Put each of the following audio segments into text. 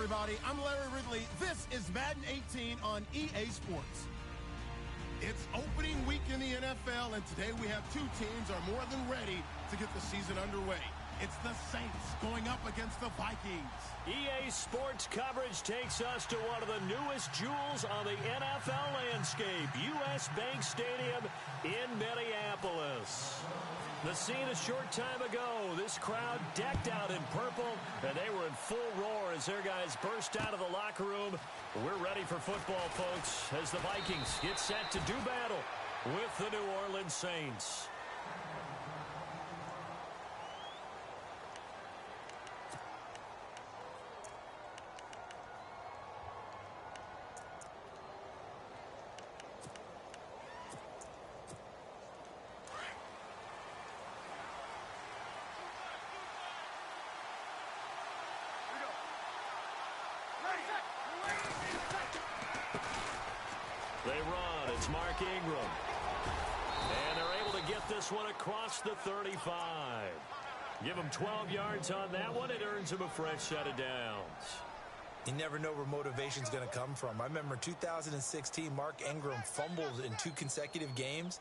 everybody. I'm Larry Ridley. This is Madden 18 on EA Sports. It's opening week in the NFL, and today we have two teams are more than ready to get the season underway. It's the Saints going up against the Vikings. EA Sports coverage takes us to one of the newest jewels on the NFL landscape, US Bank Stadium in Minneapolis. The scene a short time ago, this crowd decked out in purple, and they were in full roar as their guys burst out of the locker room. We're ready for football, folks, as the Vikings get set to do battle with the New Orleans Saints. They run. It's Mark Ingram. And they're able to get this one across the 35. Give him 12 yards on that one. It earns him a fresh set of downs. You never know where motivation's going to come from. I remember 2016, Mark Ingram fumbled in 2 consecutive games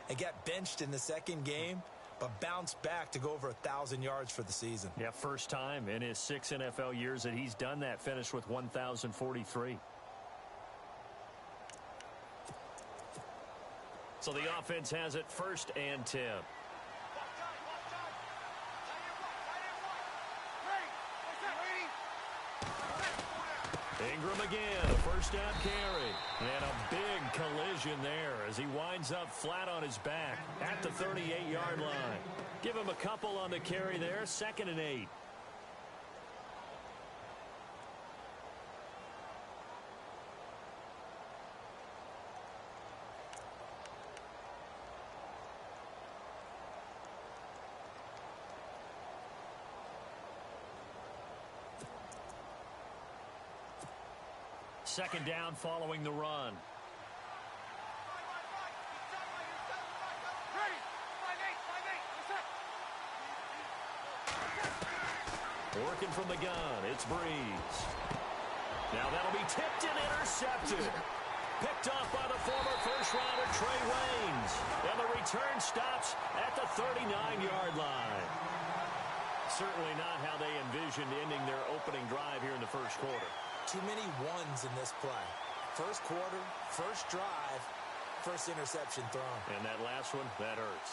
and got benched in the second game, but bounced back to go over 1,000 yards for the season. Yeah, first time in his 6 NFL years that he's done that, finished with 1,043. So the offense has it 1st and 10. Ingram again, a first down carry. And a big collision there as he winds up flat on his back at the 38-yard line. Give him a couple on the carry there, 2nd and 8. Second down following the run. Working from the gun, it's Breeze. Now that'll be tipped and intercepted. Picked off by the former first-rounder Trey Waynes. And the return stops at the 39-yard line. Certainly not how they envisioned ending their opening drive here in the first quarter. Too many ones in this play. First quarter, first drive, first interception thrown. And that last one, that hurts.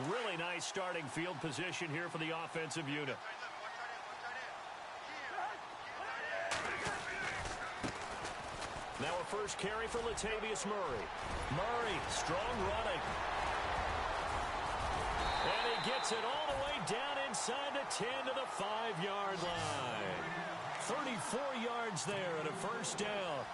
Really nice starting field position here for the offensive unit. Now a first carry for Latavius Murray. Murray, strong running. And he gets it all the way down inside the 10 to the 5-yard line. 34 yards there and a first down.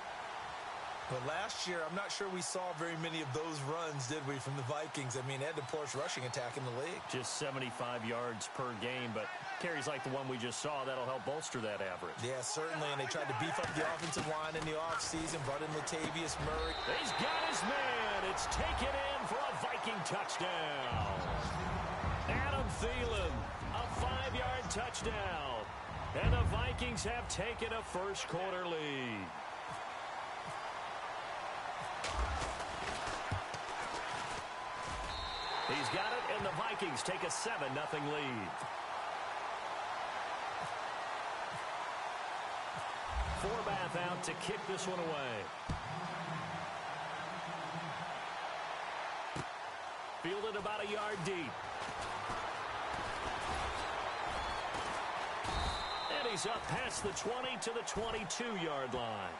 But last year, I'm not sure we saw very many of those runs, did we, from the Vikings? I mean, they had the poorest rushing attack in the league. Just 75 yards per game, but carries like the one we just saw, that'll help bolster that average. Yeah, certainly, and they tried to beef up the offensive line in the offseason, brought in Latavius Murray. He's got his man. It's taken in for a Viking touchdown. Adam Thielen, a 5-yard touchdown. And the Vikings have taken a first quarter lead. He's got it, and the Vikings take a 7-0 lead. Forbath out to kick this one away. Fielded about a yard deep. And he's up past the 20 to the 22-yard line.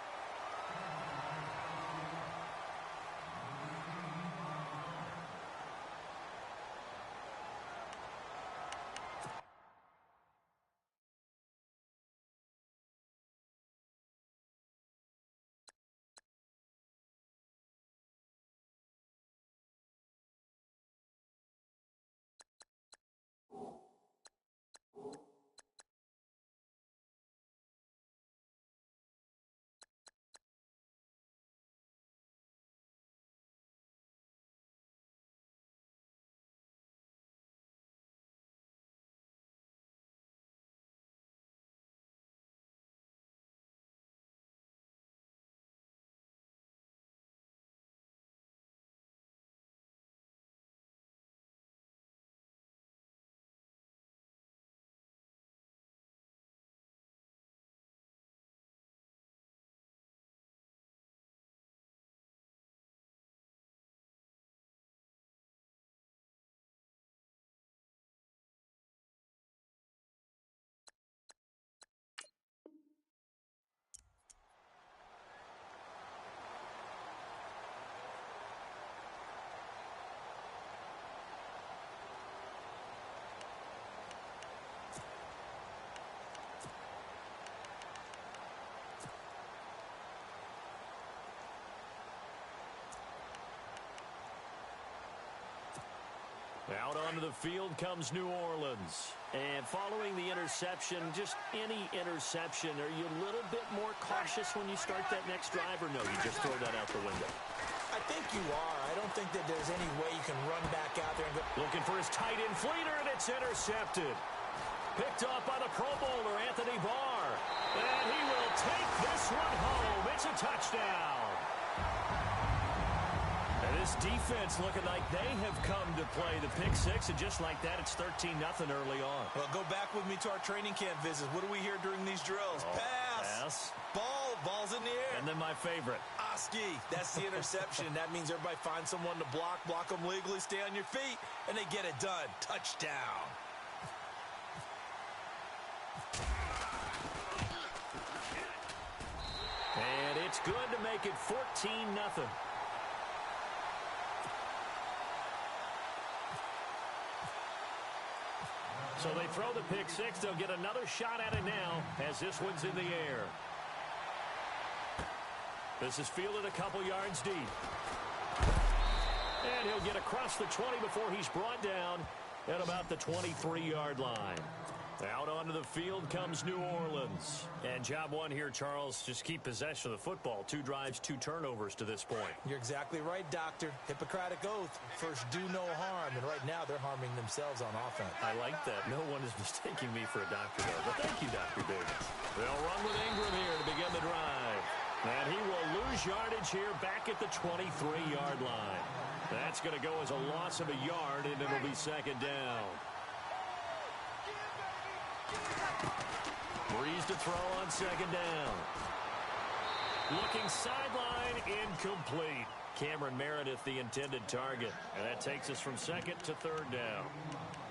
Out onto the field comes New Orleans. And following the interception, just any interception, are you a little bit more cautious when you start that next drive, or no, you just throw that out the window? I think you are. I don't think that there's any way you can run back out there and go. Looking for his tight end Fleeter, and it's intercepted. Picked off by the Pro Bowler, Anthony Barr. And he will take this one home. It's a touchdown. And this defense looking like they have come to play the pick six, and just like that, it's 13-0 early on. Well, go back with me to our training camp visits. What do we hear during these drills? Pass. Ball's in the air. And then my favorite. Oski. That's the interception. That means everybody finds someone to block them legally, stay on your feet, and they get it done. Touchdown. And it's good to make it 14-0. So they throw the pick six. They'll get another shot at it now as this one's in the air. This is fielded a couple yards deep. And he'll get across the 20 before he's brought down at about the 23-yard line. Out onto the field comes New Orleans. And job one here, Charles, just keep possession of the football. 2 drives, 2 turnovers to this point. You're exactly right, Doctor. Hippocratic oath. First, do no harm. And right now, they're harming themselves on offense. I like that. No one is mistaking me for a doctor, though. But thank you, Dr. Davis. They'll run with Ingram here to begin the drive. And he will lose yardage here back at the 23-yard line. That's going to go as a loss of a yard, and it'll be second down. Breeze to throw on second down. Looking sideline, incomplete. Cameron Meredith, the intended target. And that takes us from second to third down.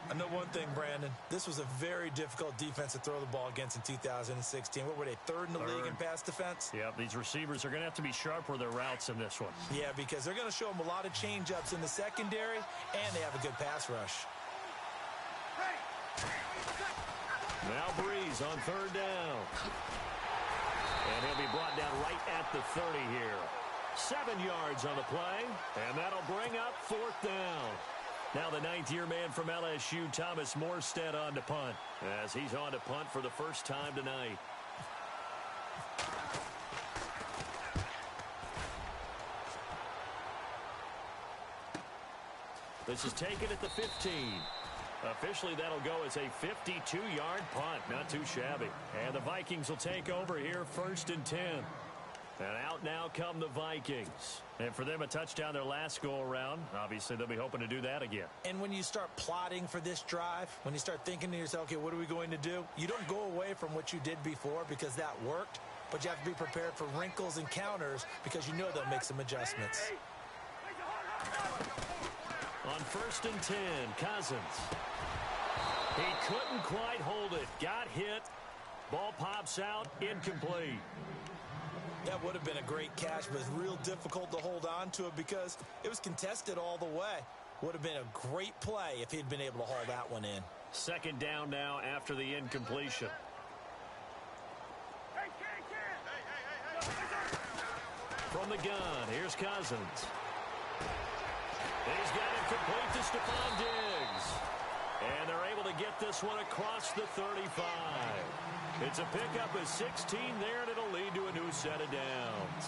I know one thing, Brandon. This was a very difficult defense to throw the ball against in 2016. What were they, third in the league in pass defense? Yeah, these receivers are going to have to be sharp with their routes in this one. Yeah, because they're going to show them a lot of change-ups in the secondary, and they have a good pass rush. Now Breeze on third down. And he'll be brought down right at the 30 here. 7 yards on the play, and that'll bring up fourth down. Now the 9th-year man from LSU, Thomas Morstead, on to punt, as he's on to punt for the first time tonight. This is taken at the 15. Officially, that'll go as a 52-yard punt. Not too shabby. And the Vikings will take over here, 1st and 10. And out now come the Vikings. And for them, a touchdown their last go-around. Obviously, they'll be hoping to do that again. And when you start plotting for this drive, when you start thinking to yourself, okay, what are we going to do? You don't go away from what you did before because that worked, but you have to be prepared for wrinkles and counters because you know they'll make some adjustments. On 1st and 10, Cousins. He couldn't quite hold it. Got hit. Ball pops out. Incomplete. That would have been a great catch, but it's real difficult to hold on to it because it was contested all the way. Would have been a great play if he'd been able to haul that one in. Second down now after the incompletion. From the gun, here's Cousins. He's got it complete to Stephon Diggs. And they're able to get this one across the 35. It's a pickup of 16 there, and it'll lead to a new set of downs.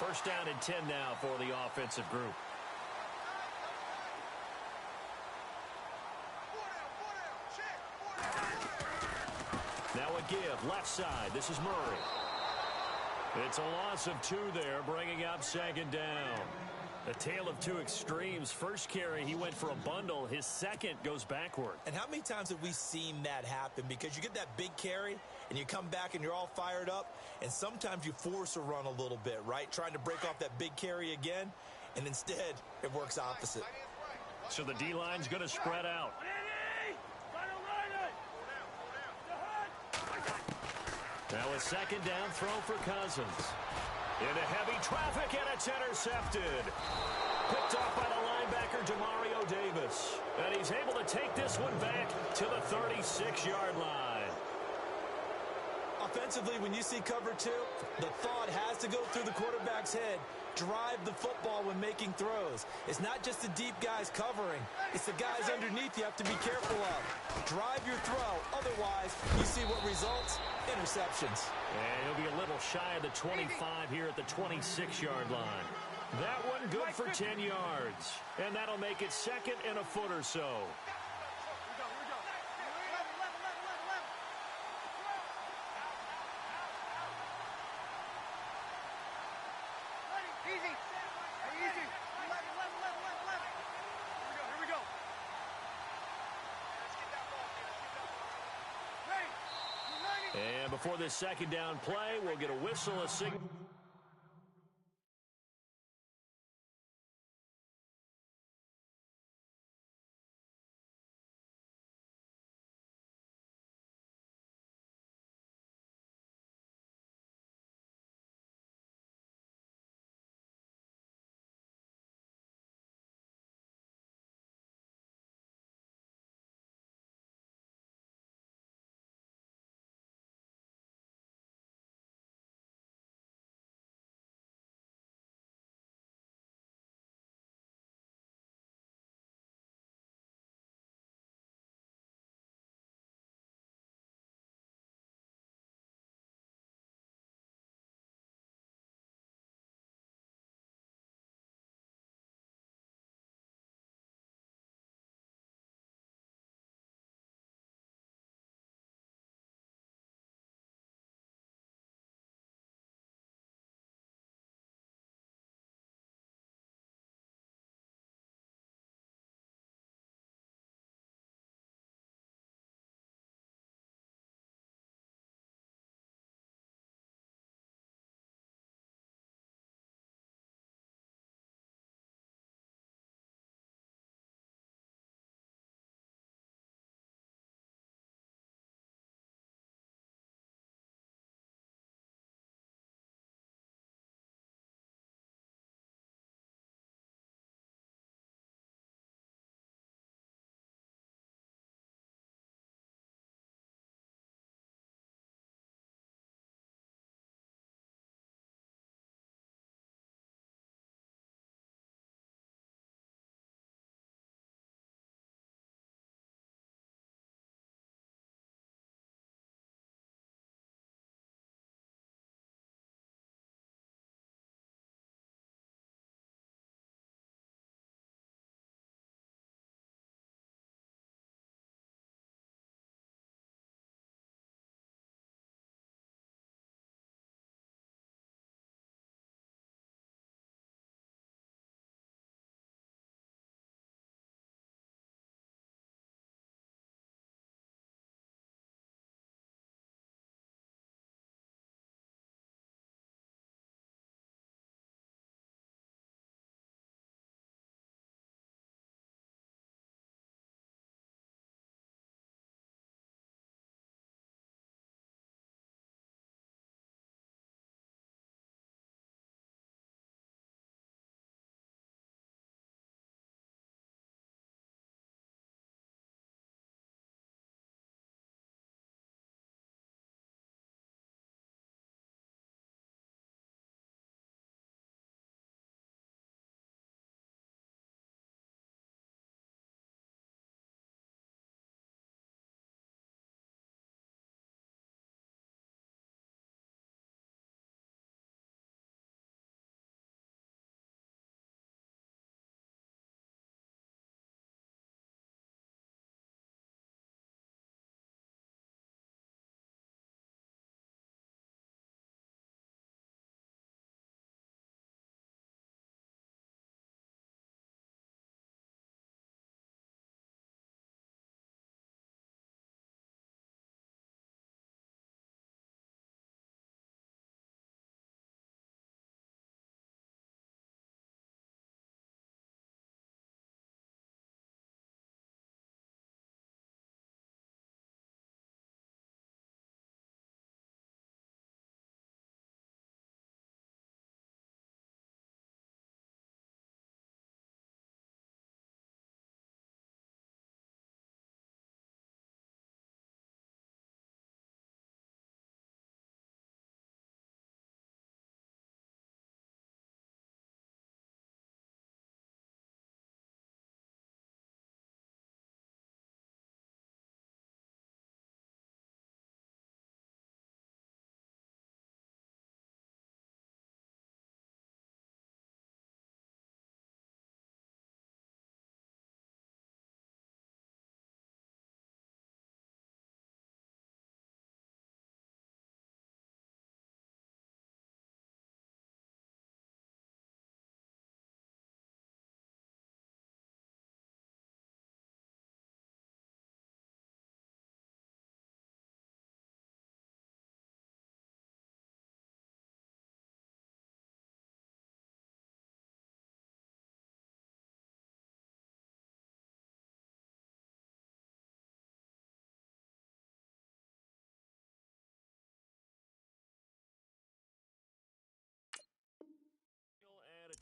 First down and 10 now for the offensive group. Now a give, left side. This is Murray. It's a loss of 2 there, bringing up second down. A tale of 2 extremes. First carry, he went for a bundle. His second goes backward. And how many times have we seen that happen? Because you get that big carry, and you come back, and you're all fired up, and sometimes you force a run a little bit, right? Trying to break off that big carry again, and instead, it works opposite. So the D-line's going to spread out. Now a second down throw for Cousins. Into heavy traffic, and it's intercepted. Picked off by the linebacker, Demario Davis. And he's able to take this one back to the 36-yard line. Defensively, when you see cover two, the thought has to go through the quarterback's head. Drive the football when making throws. It's not just the deep guys covering. It's the guys underneath you have to be careful of. Drive your throw. Otherwise, you see what results? Interceptions. And he'll be a little shy of the 25 here at the 26-yard line. That one good for 10 yards. And that'll make it second and a foot or so. And before this second down play, we'll get a whistle, a signal.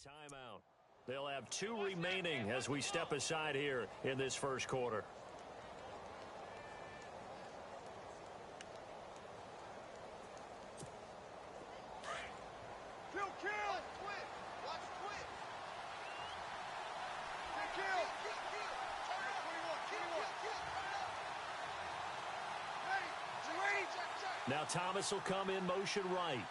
timeout. They'll have 2 remaining as we step aside here in this first quarter. Now Thomas will come in motion right.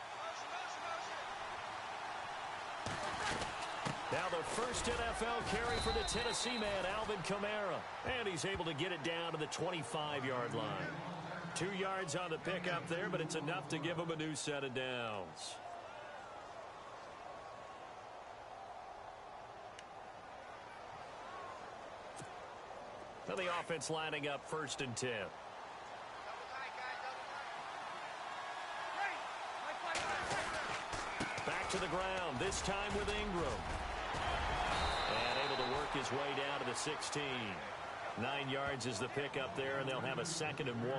Now the first NFL carry for the Tennessee man, Alvin Kamara. And he's able to get it down to the 25-yard line. 2 yards on the pickup there, but it's enough to give him a new set of downs. Now the offense lining up 1st and 10. Back to the ground, this time with Ingram. And able to work his way down to the 16. 9 yards is the pickup there, and they'll have a 2nd and 1.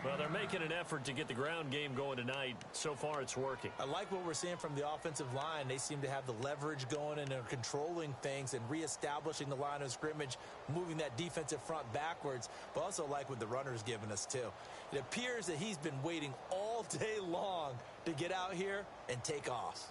Well, they're making an effort to get the ground game going tonight. So far, it's working. I like what we're seeing from the offensive line. They seem to have the leverage going and are controlling things and reestablishing the line of scrimmage, moving that defensive front backwards, but also like what the runner's giving us, too. It appears that he's been waiting all day long to get out here and take off.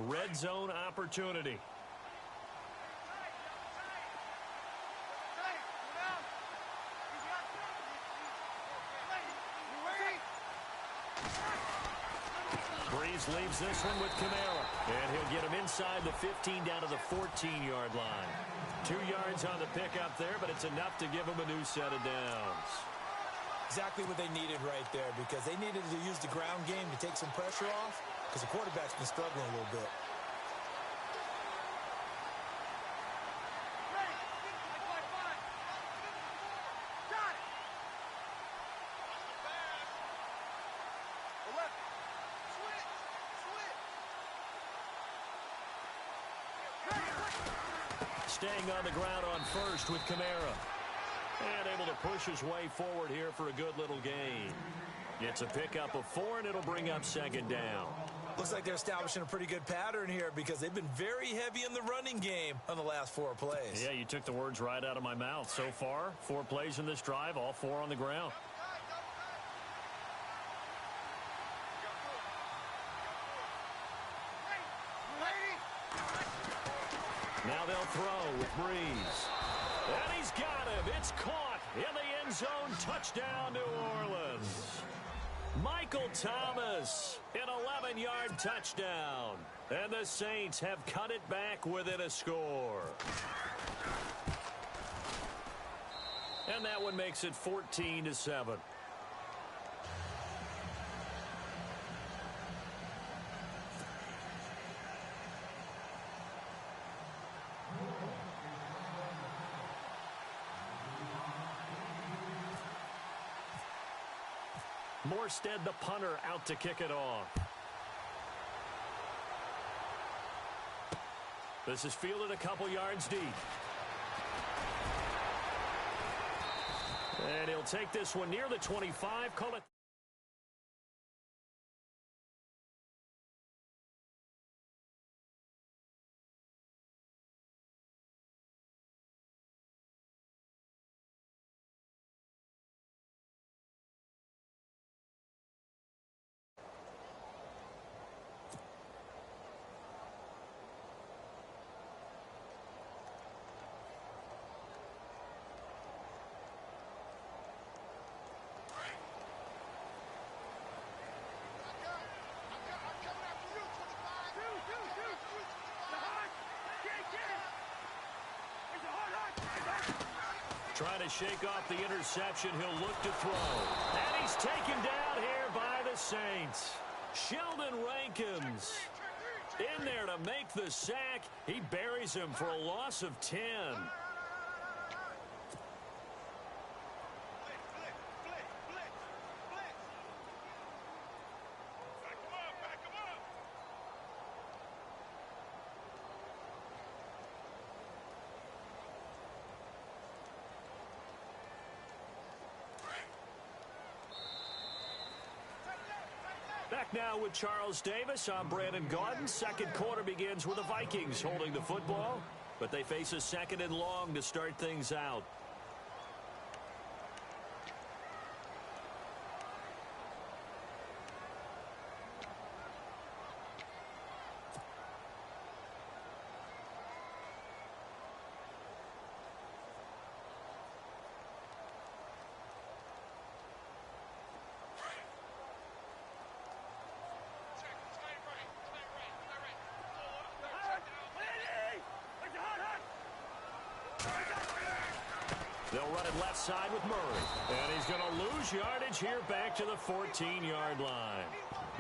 Red zone opportunity. Breeze leaves this one with Kamara. And he'll get him inside the 15 down to the 14-yard line. 2 yards on the pickup there, but it's enough to give him a new set of downs. Exactly what they needed right there, because they needed to use the ground game to take some pressure off, because the quarterback's been struggling a little bit. Staying on the ground on 1st with Kamara. And able to push his way forward here for a good little gain. It's a pickup of 4, and it'll bring up 2nd down. Looks like they're establishing a pretty good pattern here, because they've been very heavy in the running game on the last 4 plays. Yeah, you took the words right out of my mouth. So far, 4 plays in this drive, all 4 on the ground. Now they'll throw with Breeze. And he's got him. It's caught in the end zone. Touchdown, New Orleans. Michael Thomas, an 11-yard touchdown. And the Saints have cut it back within a score. And that one makes it 14-7. Morstead, the punter, out to kick it off. This is fielded a couple yards deep. And he'll take this one near the 25. Call it. Trying to shake off the interception. He'll look to throw. And he's taken down here by the Saints. Sheldon Rankins in there to make the sack. He buries him for a loss of 10. Back now with Charles Davis. I'm Brandon Gaudin. Second quarter begins with the Vikings holding the football, but they face a second and long to start things out. They'll run it left side with Murray. And he's going to lose yardage here back to the 14-yard line.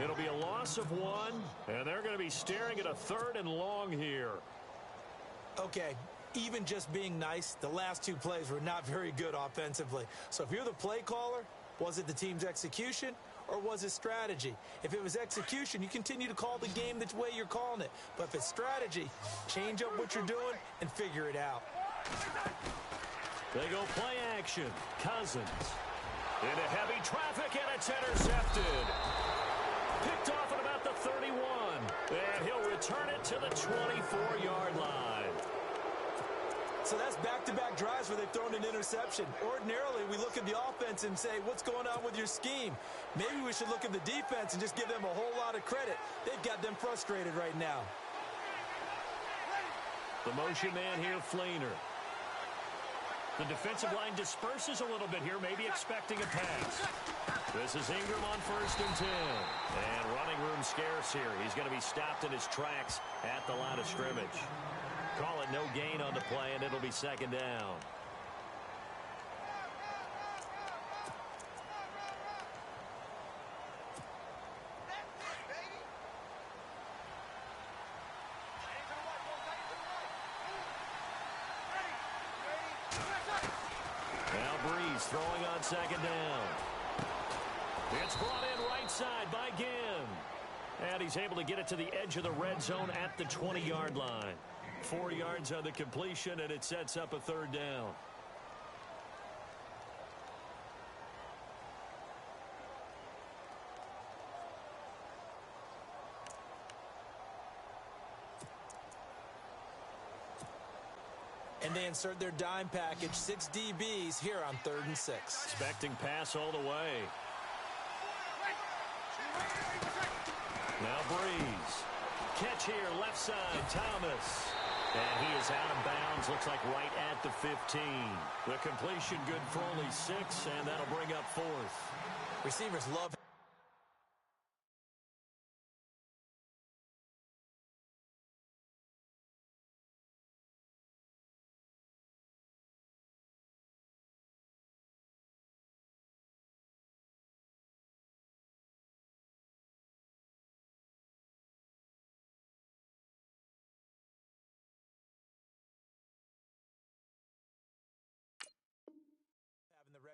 It'll be a loss of 1, and they're going to be staring at a third and long here. Okay, even just being nice, the last 2 plays were not very good offensively. So if you're the play caller, was it the team's execution or was it strategy? If it was execution, you continue to call the game the way you're calling it. But if it's strategy, change up what you're doing and figure it out. They go play action. Cousins into heavy traffic, and it's intercepted. Picked off at about the 31. And he'll return it to the 24-yard line. So that's back-to-back drives where they've thrown an interception. Ordinarily, we look at the offense and say, what's going on with your scheme? Maybe we should look at the defense and just give them a whole lot of credit. They've got them frustrated right now. The motion man here, Flainer. The defensive line disperses a little bit here, maybe expecting a pass. This is Ingram on 1st and 10. And running room scarce here. He's going to be stopped in his tracks at the line of scrimmage. Call it no gain on the play, and it'll be second down. Throwing on second down. It's brought in right side by Ginn. And he's able to get it to the edge of the red zone at the 20-yard line. 4 yards on the completion, and it sets up a third down. And they insert their dime package, 6 DBs here on 3rd and 6. Expecting pass all the way. Now Breeze. Catch here, left side, Thomas. And he is out of bounds, looks like right at the 15. The completion good for only 6, and that'll bring up 4th. Receivers love.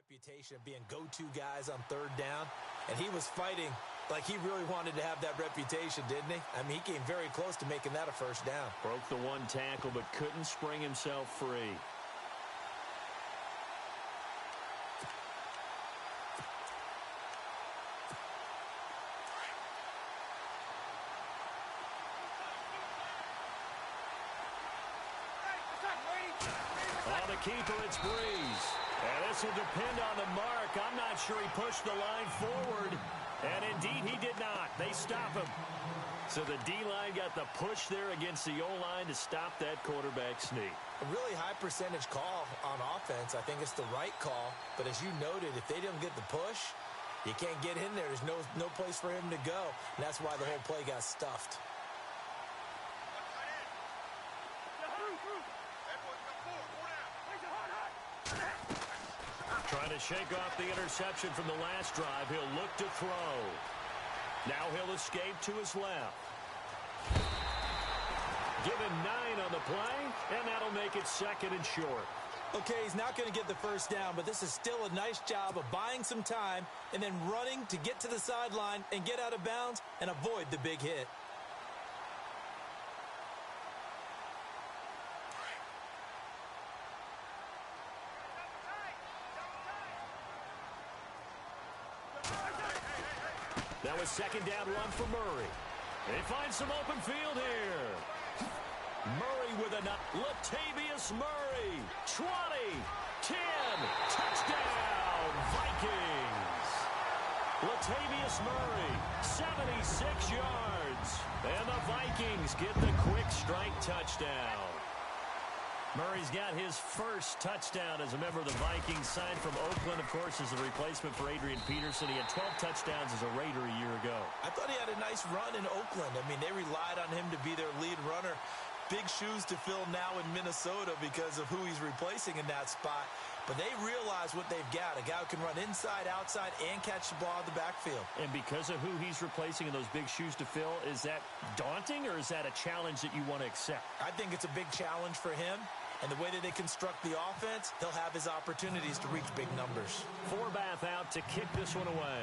Reputation of being go-to guys on 3rd down, and he was fighting like he really wanted to have that reputation, didn't he? I mean, he came very close to making that a 1st down. Broke the 1 tackle, but couldn't spring himself free. On the keeper, it's Breeze. And this will depend on the mark. I'm not sure he pushed the line forward. And indeed, he did not. They stop him. So the D-line got the push there against the O-line to stop that quarterback sneak. A really high percentage call on offense. I think it's the right call. But as you noted, if they didn't get the push, you can't get in there. There's no place for him to go. And that's why the whole play got stuffed. Trying to shake off the interception from the last drive. He'll look to throw. Now he'll escape to his left. Given 9 on the play, and that'll make it 2nd and short. Okay, he's not going to get the 1st down, but this is still a nice job of buying some time and then running to get to the sideline and get out of bounds and avoid the big hit. Now a second down run for Murray. They find some open field here. Murray with a Latavius Murray. 20, 10, touchdown, Vikings. Latavius Murray, 76 yards. And the Vikings get the quick strike touchdown. Murray's got his first touchdown as a member of the Vikings, signed from Oakland, of course, as a replacement for Adrian Peterson. He had 12 touchdowns as a Raider a year ago. I thought he had a nice run in Oakland. I mean, they relied on him to be their lead runner. Big shoes to fill now in Minnesota because of who he's replacing in that spot. But they realize what they've got. A guy who can run inside, outside, and catch the ball in the backfield. And because of who he's replacing in those big shoes to fill, is that daunting or is that a challenge that you want to accept? I think it's a big challenge for him. And the way that they construct the offense, he'll have his opportunities to reach big numbers. Forbath out to kick this one away.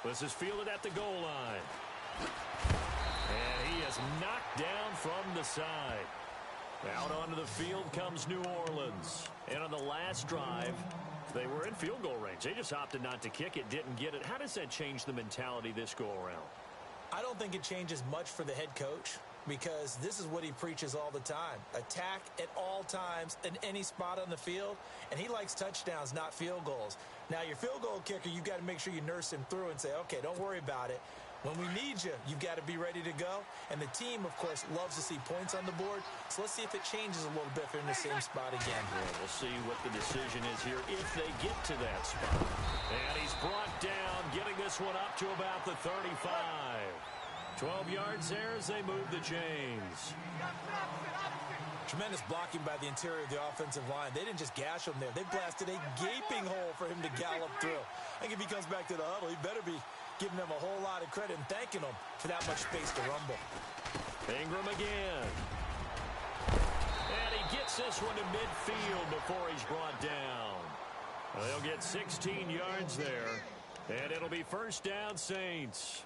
This is fielded at the goal line. And he is knocked down from the side. Out onto the field comes New Orleans. And on the last drive, they were in field goal range. They just opted not to kick it, didn't get it. How does that change the mentality this go around? I don't think it changes much for the head coach, because this is what he preaches all the time. Attack at all times in any spot on the field, and he likes touchdowns, not field goals. Now, your field goal kicker, you've got to make sure you nurse him through and say, okay, don't worry about it. When we need you, you've got to be ready to go. And the team, of course, loves to see points on the board. So let's see if it changes a little bit if they're in the same spot again. Yeah, we'll see what the decision is here if they get to that spot. And he's brought down, getting this one up to about the 35. 12 yards there as they move the chains. Tremendous blocking by the interior of the offensive line. They didn't just gash him there. They blasted a gaping hole for him to gallop through. I think if he comes back to the huddle, he better be giving them a whole lot of credit and thanking them for that much space to rumble. Ingram again. And he gets this one to midfield before he's brought down. Well, they'll get 16 yards there. And it'll be first down, Saints.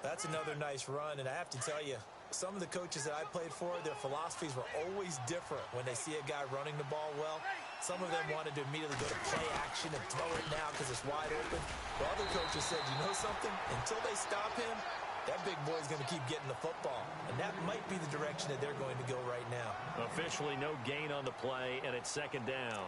That's another nice run, and I have to tell you, some of the coaches that I played for, their philosophies were always different when they see a guy running the ball well. Some of them wanted to immediately go to play action and throw it now because it's wide open. But other coaches said, you know something? Until they stop him, that big boy's going to keep getting the football. And that might be the direction that they're going to go right now. Officially no gain on the play, and it's second down.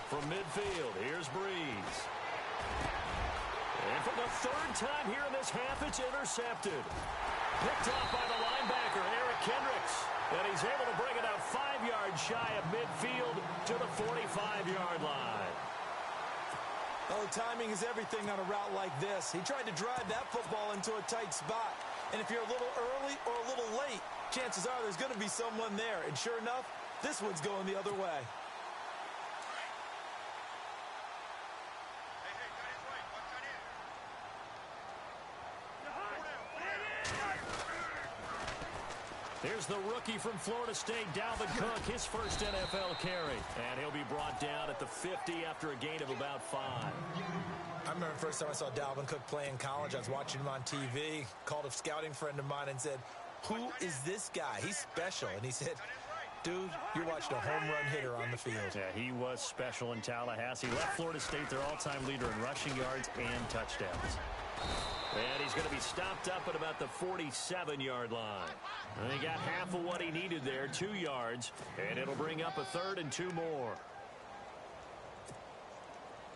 From midfield, here's Breeze. And for the third time here in this half, it's intercepted. Picked off by the linebacker, Eric Kendricks. And he's able to bring it out 5 yards shy of midfield to the 45-yard line. Well, the timing is everything on a route like this. He tried to drive that football into a tight spot. And if you're a little early or a little late, chances are there's going to be someone there. And sure enough, this one's going the other way. Here's the rookie from Florida State, Dalvin Cook, his first NFL carry. And he'll be brought down at the 50 after a gain of about 5. I remember the first time I saw Dalvin Cook play in college. I was watching him on TV, called a scouting friend of mine and said, who is this guy? He's special. And he said, dude, you're watching a home run hitter on the field. Yeah, he was special in Tallahassee. Left Florida State their all-time leader in rushing yards and touchdowns. And he's going to be stopped up at about the 47-yard line. And he got half of what he needed there, 2 yards, and it'll bring up a 3rd and 2 more.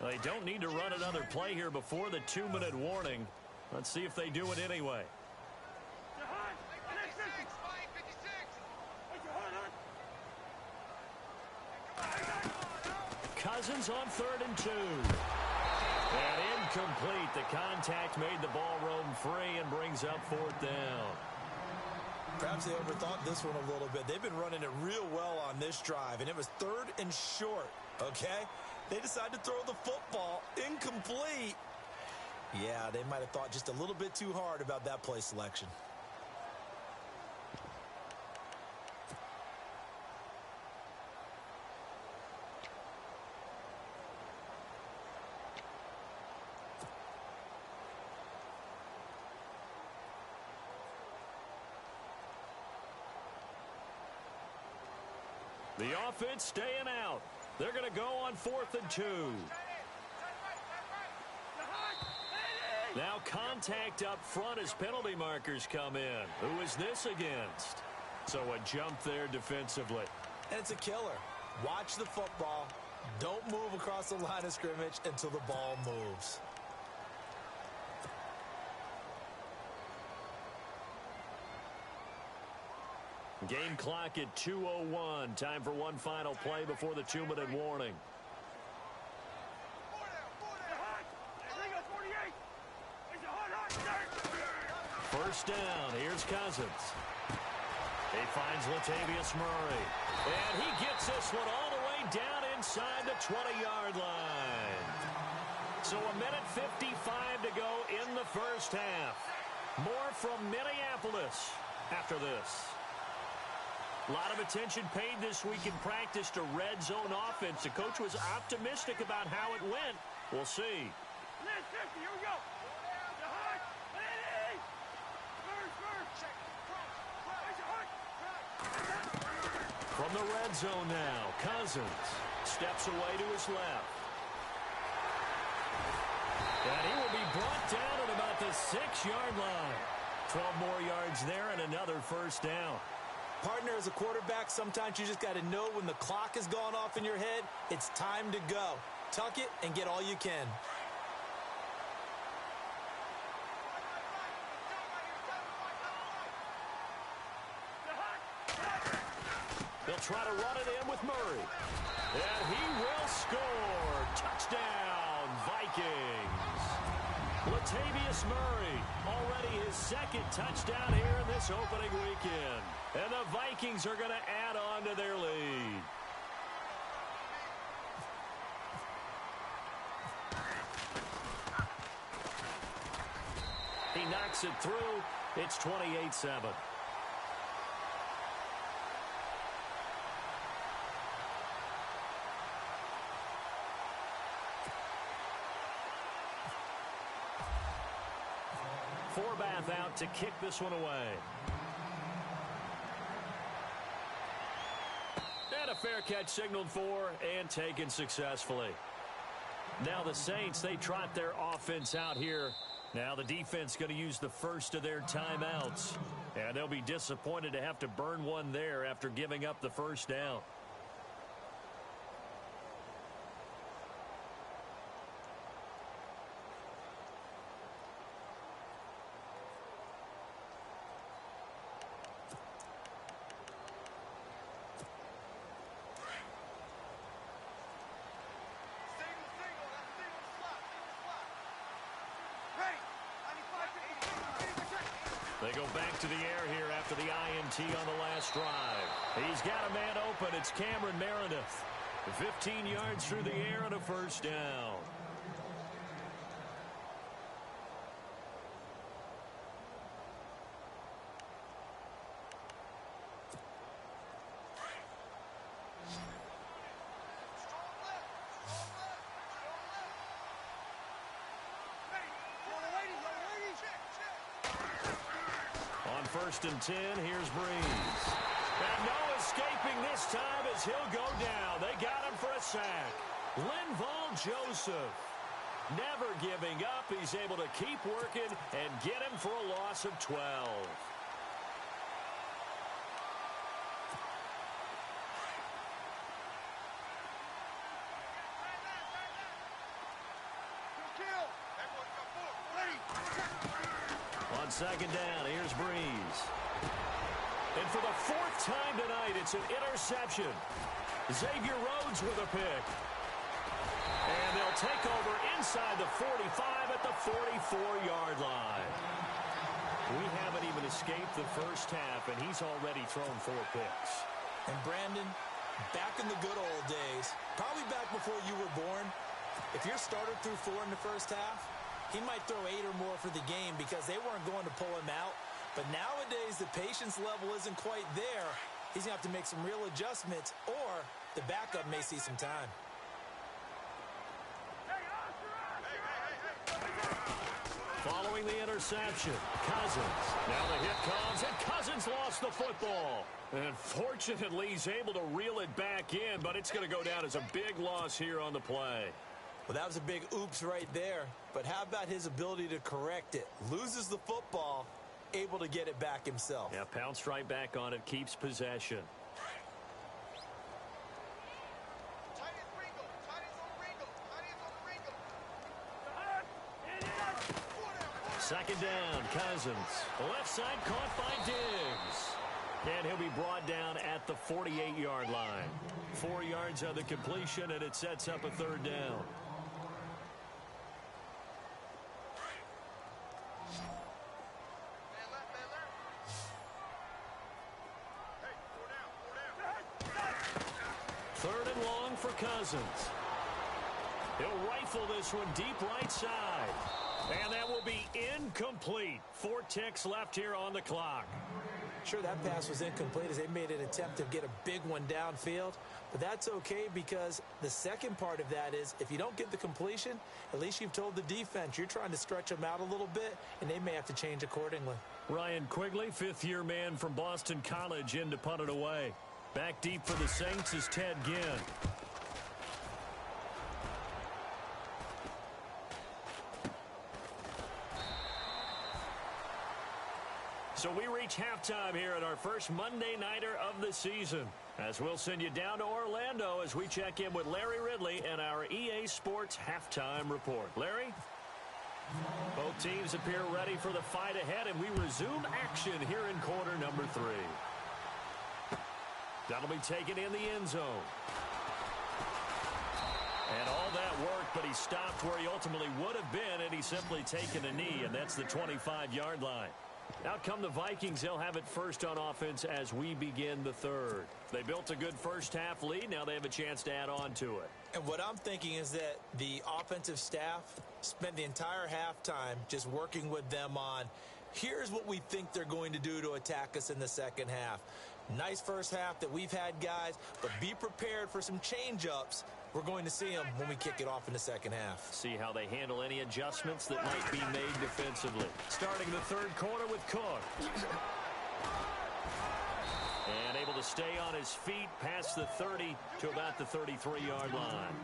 Well, they don't need to run another play here before the 2-minute warning. Let's see if they do it anyway. Cousins on 3rd and 2. And incomplete. The contact made the ball roam free and brings up 4th down. Perhaps they overthought this one a little bit. They've been running it real well on this drive, and it was 3rd and short, okay? They decided to throw the football incomplete. Yeah, they might have thought just a little bit too hard about that play selection. The offense staying out. They're going to go on 4th and 2. Now contact up front as penalty markers come in. Who is this against? So a jump there defensively. And it's a killer. Watch the football. Don't move across the line of scrimmage until the ball moves. Game clock at 2:01. Time for one final play before the 2-minute warning. First down. Here's Cousins. He finds Latavius Murray. And he gets this one all the way down inside the 20-yard line. So 1:55 to go in the first half. More from Minneapolis after this. A lot of attention paid this week in practice to red zone offense. The coach was optimistic about how it went. We'll see. Here we go. From the red zone now, Cousins steps away to his left. And he will be brought down at about the 6-yard line. 12 more yards there and another first down. Partner, as a quarterback, sometimes you just got to know when the clock has gone off in your head, it's time to go. Tuck it and get all you can. They'll try to run it in with Murray. And he will score. Touchdown, Vikings. Latavius Murray, already his 2nd touchdown here in this opening weekend. And the Vikings are going to add on to their lead. He knocks it through. It's 28-7. Forbath out to kick this one away. And a fair catch signaled for and taken successfully. Now the Saints, they trot their offense out here. Now the defense going to use the first of their timeouts. And they'll be disappointed to have to burn one there after giving up the first down. They go back to the air here after the INT on the last drive. He's got a man open. It's Cameron Meredith. 15 yards through the air and a first down. First and 10, here's Breeze. And no escaping this time as he'll go down. They got him for a sack. Linval Joseph, never giving up. He's able to keep working and get him for a loss of 12. On second down, here's Breeze. And for the 4th time tonight, it's an interception. Xavier Rhodes with a pick. And they'll take over inside the 45 at the 44-yard line. We haven't even escaped the first half, and he's already thrown 4 picks. And Brandon, back in the good old days, probably back before you were born, if your starter threw 4 in the first half, he might throw 8 or more for the game because they weren't going to pull him out. But nowadays, the patience level isn't quite there. He's going to have to make some real adjustments, or the backup may see some time. Following throwing the interception. Cousins. Now the hit comes, and Cousins lost the football. And fortunately, he's able to reel it back in, but it's going to go down as a big loss here on the play. Well, that was a big oops right there. But how about his ability to correct it? Loses the football, able to get it back himself. Yeah, pounced right back on it, keeps possession. Second down, Cousins. Left side caught by Diggs. And he'll be brought down at the 48-yard line. 4 yards on the completion, and it sets up a third down. Third and long for Cousins. He'll rifle this one deep right side. And that will be incomplete. 4 ticks left here on the clock. Sure, that pass was incomplete as they made an attempt to get a big one downfield. But that's okay because the second part of that is if you don't get the completion, at least you've told the defense you're trying to stretch them out a little bit, and they may have to change accordingly. Ryan Quigley, fifth-year man from Boston College, in to punt it away. Back deep for the Saints is Ted Ginn. So we reach halftime here at our first Monday Nighter of the season, as we'll send you down to Orlando as we check in with Larry Ridley and our EA Sports Halftime Report. Larry? Both teams appear ready for the fight ahead, and we resume action here in quarter number 3. That'll be taken in the end zone. And all that worked, but he stopped where he ultimately would have been, and he's simply taken a knee, and that's the 25-yard line. Out come the Vikings. They'll have it first on offense as we begin the third. They built a good first-half lead. Now they have a chance to add on to it. And what I'm thinking is that the offensive staff spent the entire halftime just working with them on, here's what we think they're going to do to attack us in the second half. Nice first half that we've had, guys, but be prepared for some change-ups. We're going to see them when we kick it off in the second half. See how they handle any adjustments that might be made defensively. Starting the third quarter with Cook. And able to stay on his feet past the 30 to about the 33-yard line.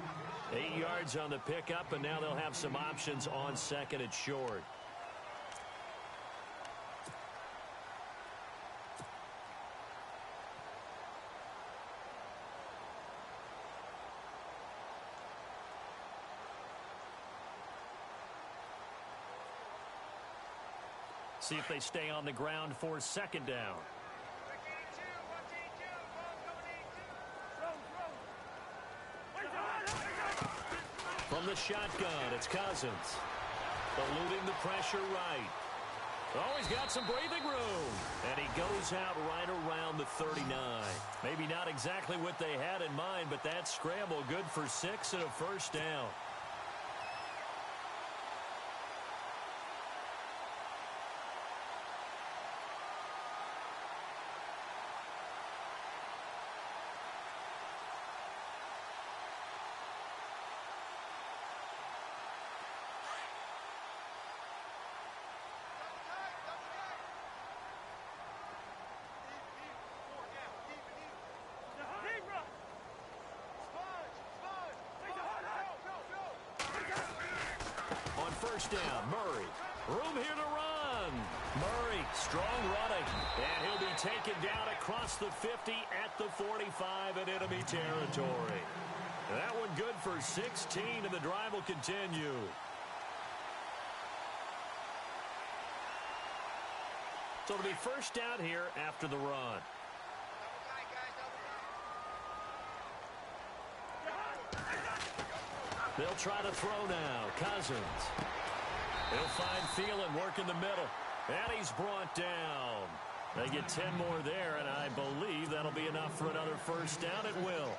8 yards on the pickup, and now they'll have some options on second and short. See if they stay on the ground for second down. From the shotgun, it's Cousins. Eluding the pressure right. Oh, he's got some breathing room. And he goes out right around the 39. Maybe not exactly what they had in mind, but that scramble good for 6 and a first down. First down, Murray. Room here to run. Murray, strong running. And he'll be taken down across the 50 at the 45 in enemy territory. That one good for 16, and the drive will continue. So it'll be first down here after the run. They'll try to throw now. Cousins. He'll find Thielen, work in the middle. And he's brought down. They get 10 more there, and I believe that'll be enough for another first down. It will.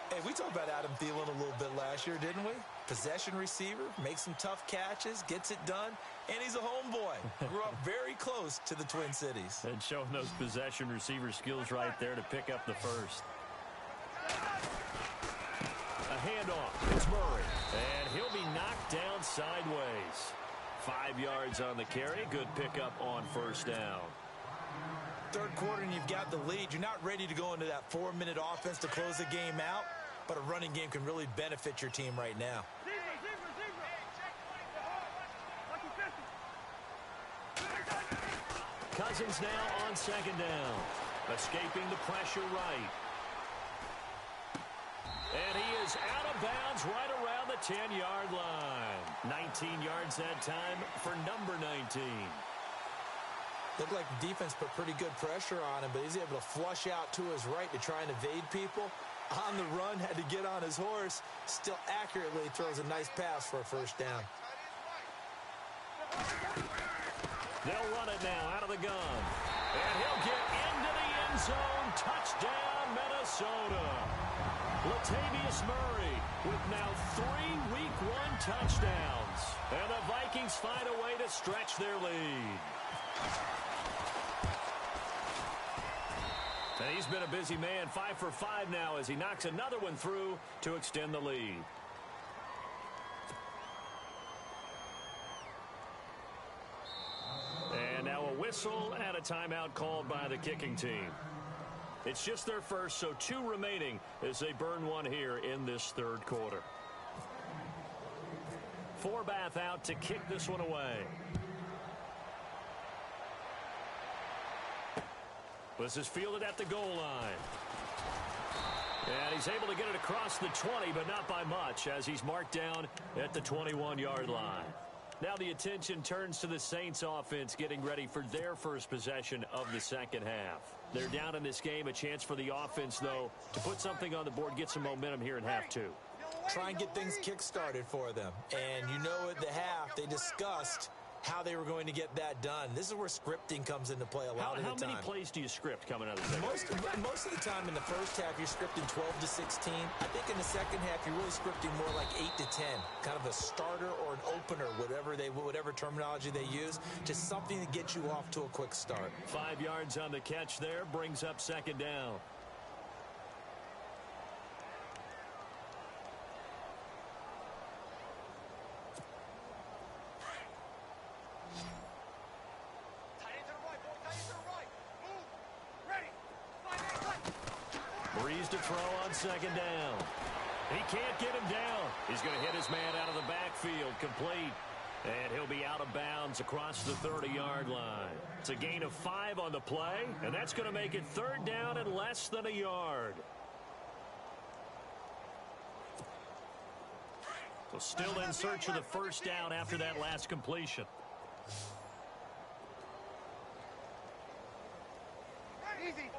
Hey, we talked about Adam Thielen a little bit last year, didn't we? Possession receiver, makes some tough catches, gets it done, and he's a homeboy. Grew up very close to the Twin Cities. And showing those possession receiver skills right there to pick up the first. A handoff. It's Murray. And he'll be knocked down sideways. 5 yards on the carry. Good pickup on first down. Third quarter and you've got the lead. You're not ready to go into that 4-minute offense to close the game out, but a running game can really benefit your team right now. Cousins now on second down. Escaping the pressure right. And he is out of bounds right around the 10-yard line. 19 yards that time for number 19. Looked like the defense put pretty good pressure on him, but he's able to flush out to his right to try and evade people. On the run, had to get on his horse. Still accurately throws a nice pass for a first down. They'll run it now out of the gun. And he'll get into the end zone. Touchdown, Minnesota. Latavius Murray with now 3 Week 1 touchdowns. And the Vikings find a way to stretch their lead. And he's been a busy man, 5 for 5 now as he knocks another one through to extend the lead. And now a whistle and a timeout called by the kicking team. It's just their first, so 2 remaining as they burn one here in this third quarter. Forbath out to kick this one away. This is fielded at the goal line. And he's able to get it across the 20, but not by much, as he's marked down at the 21-yard line. Now the attention turns to the Saints offense getting ready for their first possession of the second half. They're down in this game. A chance for the offense, though, to put something on the board, get some momentum here in half 2. Try and get things kick-started for them. And you know at the half, they discussed how they were going to get that done. This is where scripting comes into play a lot of the time. How many plays do you script coming out of the Most of the time in the first half, you're scripting 12 to 16. I think in the second half, you're really scripting more like 8 to 10. Kind of a starter or an opener, whatever terminology they use. Just something to get you off to a quick start. 5 yards on the catch there brings up second down. Breeze to throw on second down. He can't get him down. He's going to hit his man out of the backfield, complete. And he'll be out of bounds across the 30-yard line. It's a gain of 5 on the play, and that's going to make it third down and less than a yard. So still in search of the first down after that last completion. Easy.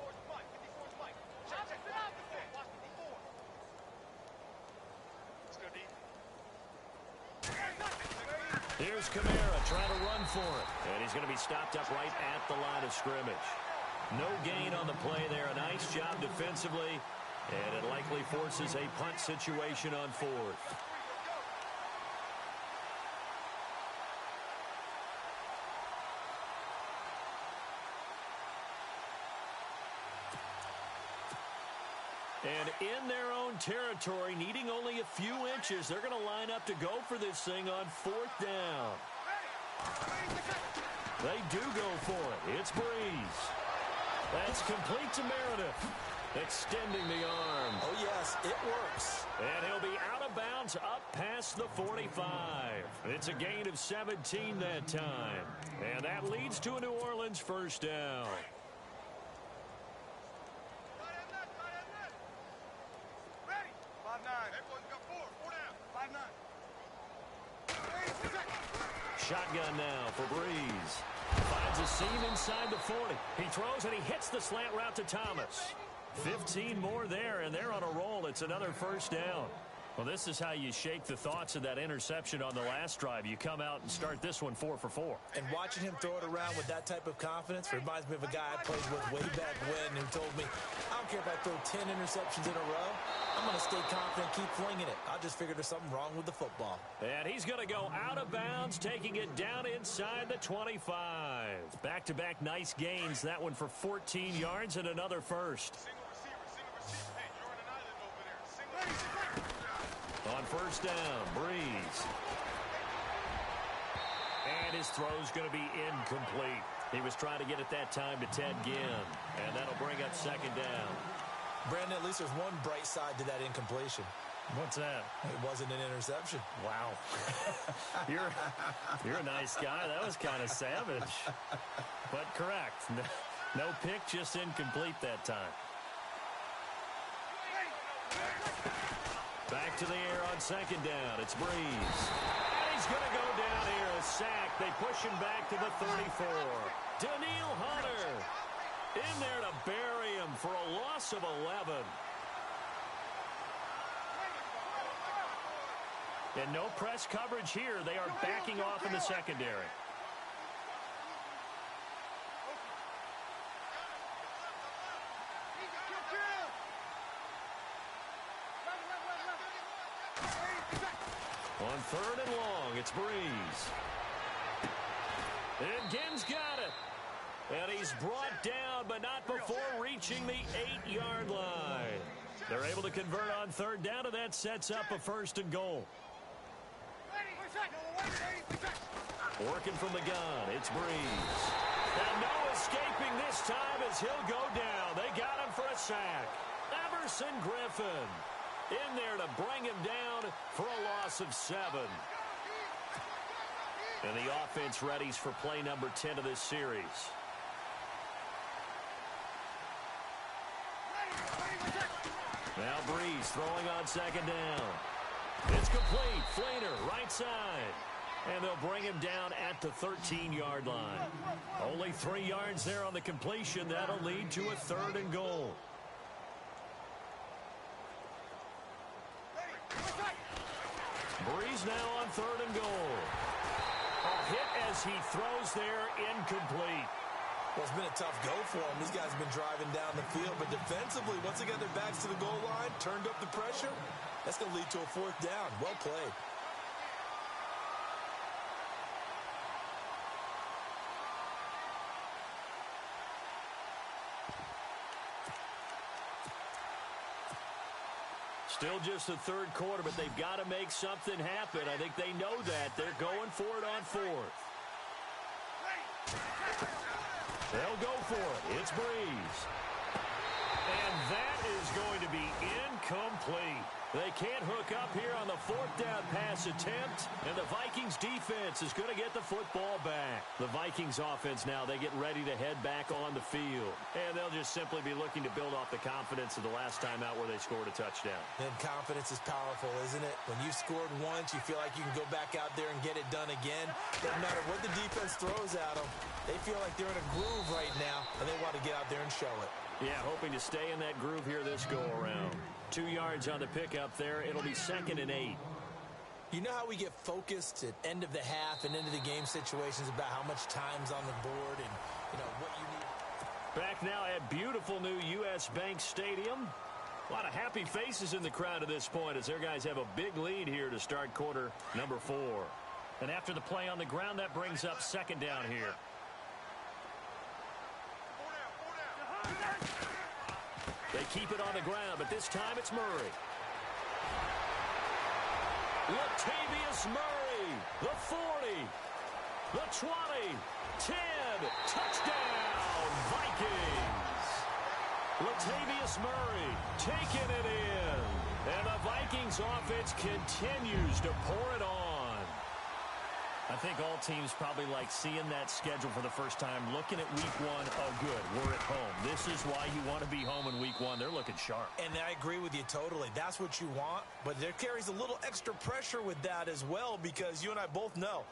Here's Kamara trying to run for it. And he's going to be stopped up right at the line of scrimmage. No gain on the play there. A nice job defensively. And it likely forces a punt situation on 4th. And in their own territory, needing only a few inches, they're going to line up to go for this thing on 4th down. They do go for it. It's Breeze. That's complete to Meredith. Extending the arm. Oh, yes, it works. And he'll be out of bounds up past the 45. It's a gain of 17 that time. And that leads to a New Orleans first down. Shotgun now for Breeze. Finds a seam inside the 40. He throws and he hits the slant route to Thomas. 15 more there, and they're on a roll. It's another first down. Well, this is how you shake the thoughts of that interception on the last drive. You come out and start this one 4 for 4. And watching him throw it around with that type of confidence reminds me of a guy I played with way back when who told me, I don't care if I throw 10 interceptions in a row. I'm going to stay confident, keep flinging it. I just figured there's something wrong with the football. And he's going to go out of bounds, taking it down inside the 25. Back-to-back nice gains. That one for 14 yards and another first. On first down, Breeze. his throw's going to be incomplete. He was trying to get it that time to Ted Ginn, and that'll bring up second down. Brandon, at least there's one bright side to that incompletion. What's that? It wasn't an interception. Wow. You're a nice guy. That was kind of savage. But correct. No pick, just incomplete that time. Back to the air on second down. It's Breeze. And he's going to go down here. A sack. They push him back to the 34. Daniil Hunter in there to bury him for a loss of 11. And no press coverage here. They are backing off in the secondary. On third and long, it's Breeze. And Ginn's got it. And he's brought down, but not before reaching the 8-yard line. They're able to convert on third down, and that sets up a first and goal. Working from the gun, it's Breeze. And no escaping this time as he'll go down. They got him for a sack. Everson Griffin in there to bring him down for a loss of 7. And the offense readies for play number 10 of this series. Now Breeze throwing on second down. It's complete. Flainer, right side. And they'll bring him down at the 13-yard line. Only 3 yards there on the completion. That'll lead to a third and goal. Breeze now on third and goal. A hit as he throws there, incomplete. Well, it's been a tough go for him. These guys have been driving down the field, but defensively, once they got their backs to the goal line, turned up the pressure, that's going to lead to a fourth down. Well played. Still just the third quarter, but they've got to make something happen. I think they know that. They're going for it on fourth. They'll go for it. It's Breeze. And that is going to be incomplete. They can't hook up here on the fourth down pass attempt, and the Vikings defense is going to get the football back. The Vikings offense now, they get ready to head back on the field, and they'll just simply be looking to build off the confidence of the last time out where they scored a touchdown. And confidence is powerful, isn't it? When you scored once, you feel like you can go back out there and get it done again. Doesn't matter what the defense throws at them. They feel like they're in a groove right now, and they want to get out there and show it. Yeah, hoping to stay in that groove here this go-around. 2 yards on the pickup there. It'll be 2nd and 8. You know how we get focused at end of the half and into the game situations about how much time's on the board and, you know, what you need. Back now at beautiful new U.S. Bank Stadium. A lot of happy faces in the crowd at this point as their guys have a big lead here to start quarter number 4. And after the play on the ground, that brings up second down here. They keep it on the ground, but this time it's Murray. Latavius Murray, the 40, the 20, 10, touchdown, Vikings. Latavius Murray taking it in, and the Vikings offense continues to pour it on. I think all teams probably like seeing that schedule for the first time, looking at week 1. Oh, good, we're at home. This is why you want to be home in week 1. They're looking sharp. And I agree with you totally. That's what you want, but there carries a little extra pressure with that as well because you and I both know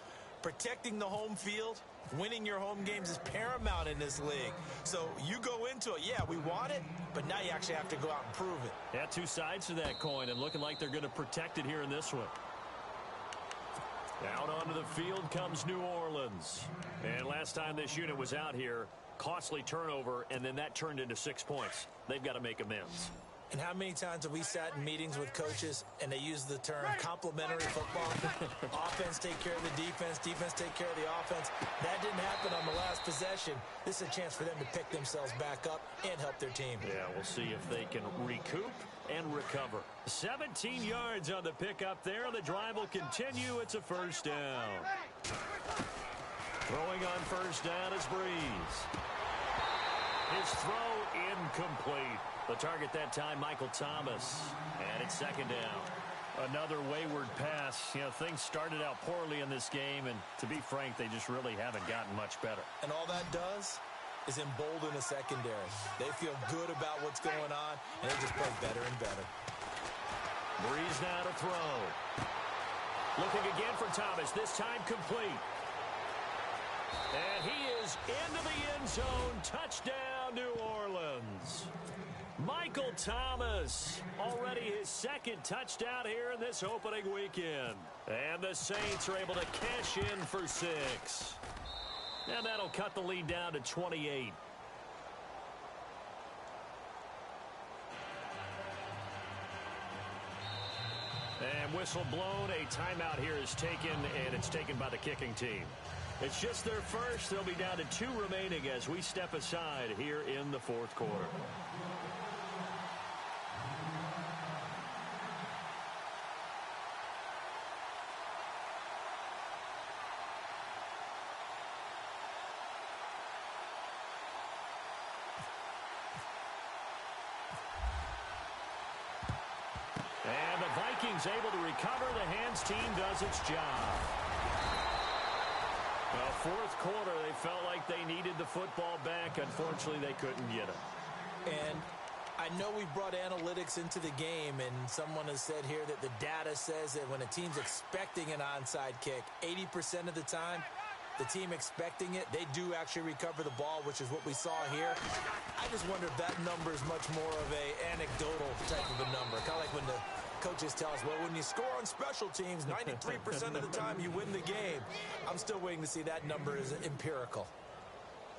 protecting the home field, winning your home games is paramount in this league. So you go into it, yeah, we want it, but now you actually have to go out and prove it. Yeah, 2 sides to that coin, and looking like they're going to protect it here in this one. Out onto the field comes New Orleans. And last time this unit was out here, costly turnover, and then that turned into 6 points. They've got to make amends. And how many times have we sat in meetings with coaches and they use the term complementary football? Offense take care of the defense, defense take care of the offense. That didn't happen on the last possession. This is a chance for them to pick themselves back up and help their team. Yeah, we'll see if they can recoup and recover. 17 yards on the pickup there. The drive will continue. It's a first down. Throwing on first down is Breeze. His throw incomplete. The target that time, Michael Thomas. And it's second down. Another wayward pass. You know, things started out poorly in this game, and to be frank, they just really haven't gotten much better. And all that does is embolden a secondary. They feel good about what's going on, and they just play better and better. Breeze now to throw. Looking again for Thomas, this time complete. And he is into the end zone. Touchdown, New Orleans. Michael Thomas, already his second touchdown here in this opening weekend. And the Saints are able to cash in for 6. And that'll cut the lead down to 28. And whistle blown. A timeout here is taken, and it's taken by the kicking team. It's just their first. They'll be down to 2 remaining as we step aside here in the fourth quarter. And the Vikings able to recover. The hands team does its job. Well, fourth quarter, they felt like they needed the football back. Unfortunately, they couldn't get it. And I know we brought analytics into the game, and someone has said here that the data says that when a team's expecting an onside kick, 80% of the time, the team expecting it, they do actually recover the ball, which is what we saw here. I just wonder if that number is much more of a anecdotal type of a number. Kind of like when the coaches tell us, well, when you score on special teams, 93% of the time you win the game. I'm still waiting to see that number is empirical.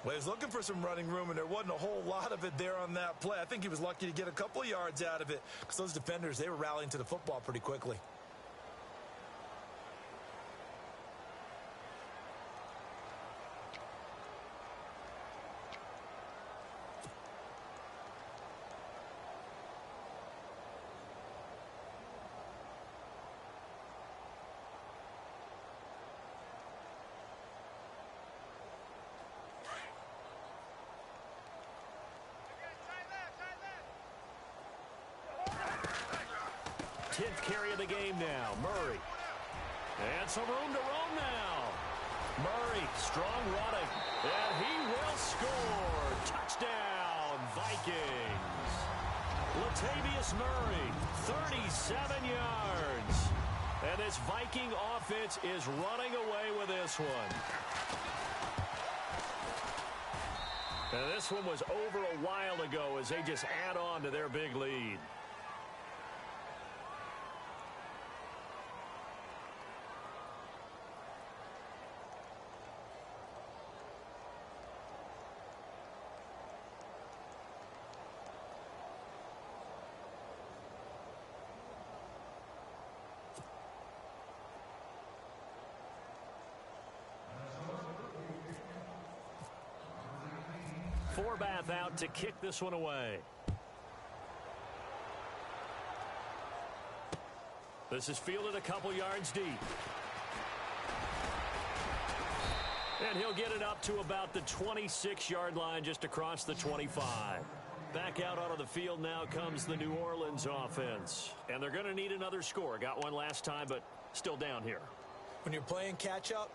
Well, he was looking for some running room, and there wasn't a whole lot of it there on that play. I think he was lucky to get a couple of yards out of it, because those defenders, they were rallying to the football pretty quickly. Tenth carry of the game now. Murray. And some room to roam now. Murray, strong running. And he will score. Touchdown, Vikings. Latavius Murray, 37 yards. And this Viking offense is running away with this one. And this one was over a while ago as they just add on to their big lead. Forbath out to kick this one away. This is fielded a couple yards deep. And he'll get it up to about the 26-yard line, just across the 25. Back out onto the field now comes the New Orleans offense. And they're going to need another score. Got one last time, but still down here. When you're playing catch-up,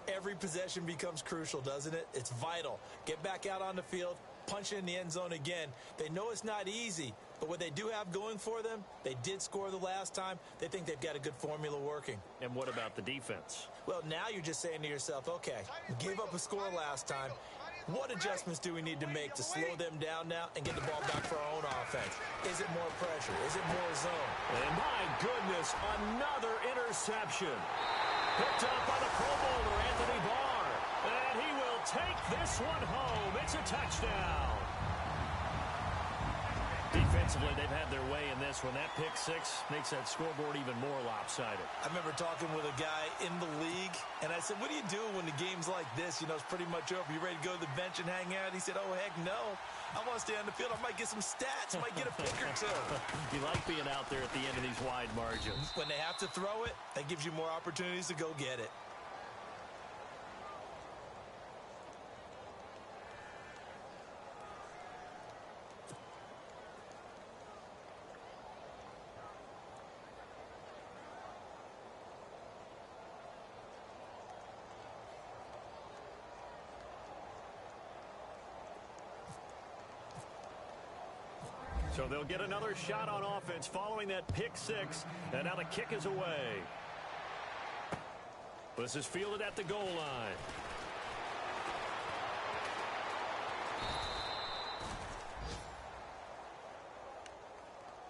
every possession becomes crucial, doesn't it? It's vital. Get back out on the field, punch it in the end zone again. They know it's not easy, but what they do have going for them, they did score the last time. They think they've got a good formula working. And what about the defense? Well, now you're just saying to yourself, okay, gave up a score last time. What adjustments do we need to make to slow them down now and get the ball back for our own offense? Is it more pressure? Is it more zone? And my goodness, another interception. Picked up by the Pro Bowler, Anthony Barr. And he will take this one home. It's a touchdown. Defensively, they've had their way in this one. That pick six makes that scoreboard even more lopsided. I remember talking with a guy in the league, and I said, what do you do when the game's like this? You know, it's pretty much over. You ready to go to the bench and hang out? He said, oh, heck no. I want to stay on the field. I might get some stats. I might get a pick or two. You like being out there at the end of these wide margins. When they have to throw it, that gives you more opportunities to go get it. So they'll get another shot on offense following that pick six. And now the kick is away. This is fielded at the goal line.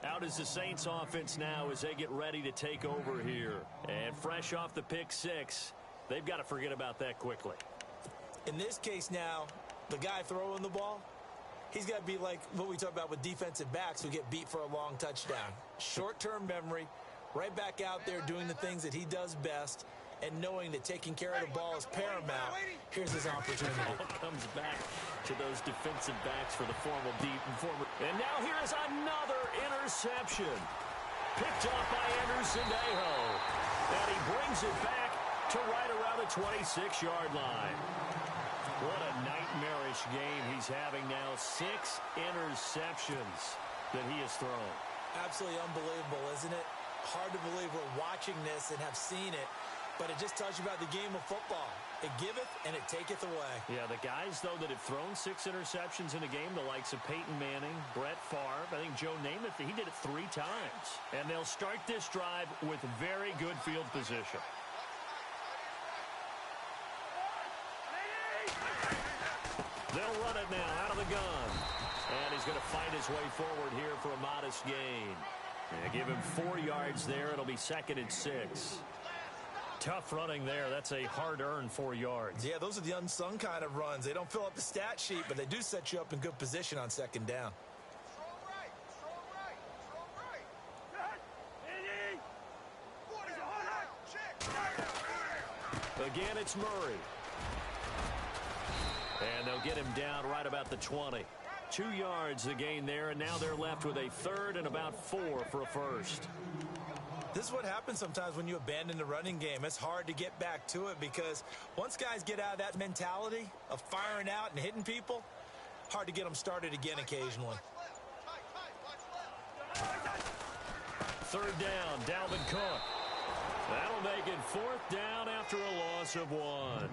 Out is the Saints offense now as they get ready to take over here. And fresh off the pick six, they've got to forget about that quickly. In this case now, the guy throwing the ball, he's got to be like what we talk about with defensive backs who get beat for a long touchdown. Short-term memory, right back out there doing the things that he does best, and knowing that taking care of the ball is paramount. Here's his opportunity. Comes back to those defensive backs for the former. And now here is another interception. Picked off by Anderson Aho. And he brings it back to right around the 26-yard line. What a nightmarish game he's having now. 6 interceptions that he has thrown. Absolutely unbelievable, isn't it? Hard to believe we're watching this and have seen it. But it just tells you about the game of football. It giveth and it taketh away. Yeah, the guys, though, that have thrown 6 interceptions in a game, the likes of Peyton Manning, Brett Favre, I think Joe Namath, he did it 3 times. And they'll start this drive with very good field position. They'll run it now out of the gun. And he's going to fight his way forward here for a modest gain. Yeah, give him 4 yards there. It'll be 2nd and 6. Tough running there. That's a hard-earned 4 yards. Yeah, those are the unsung kind of runs. They don't fill up the stat sheet, but they do set you up in good position on 2nd down. Again, it's Murray. And they'll get him down right about the 20. 2 yards the gain there, and now they're left with a 3rd and about 4 for a first. This is what happens sometimes when you abandon the running game. It's hard to get back to it because once guys get out of that mentality of firing out and hitting people, hard to get them started again occasionally. 3rd down, Dalvin Cook. That'll make it 4th down after a loss of 1.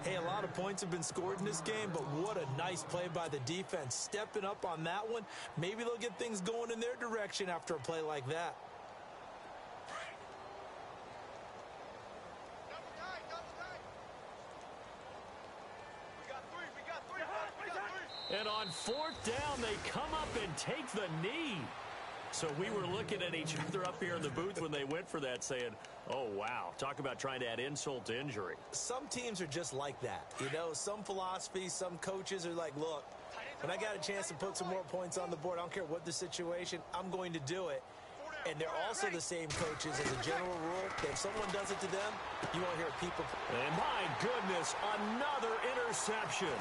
Hey, a lot of points have been scored in this game, but what a nice play by the defense. Stepping up on that one, maybe they'll get things going in their direction after a play like that. And on 4th down, they come up and take the knee. So we were looking at each other up here in the booth when they went for that saying, oh, wow, talk about trying to add insult to injury. Some teams are just like that. You know, some philosophies, some coaches are like, look, when I got a chance to put some more points on the board, I don't care what the situation, I'm going to do it. And they're also the same coaches as a general rule. If someone does it to them, you won't hear people. And my goodness, another interception.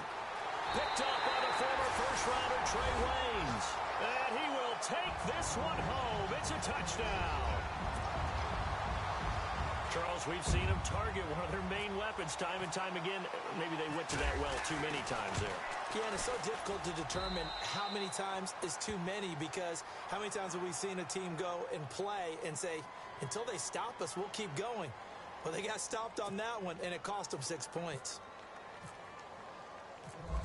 Picked up by the former first-rounder Trey Waynes. And he will take this one home. It's a touchdown. Charles, we've seen him target one of their main weapons time and time again. Maybe they went to that well too many times there. Yeah, and it's so difficult to determine how many times is too many because how many times have we seen a team go and play and say, until they stop us, we'll keep going. Well, they got stopped on that one, and it cost them 6 points.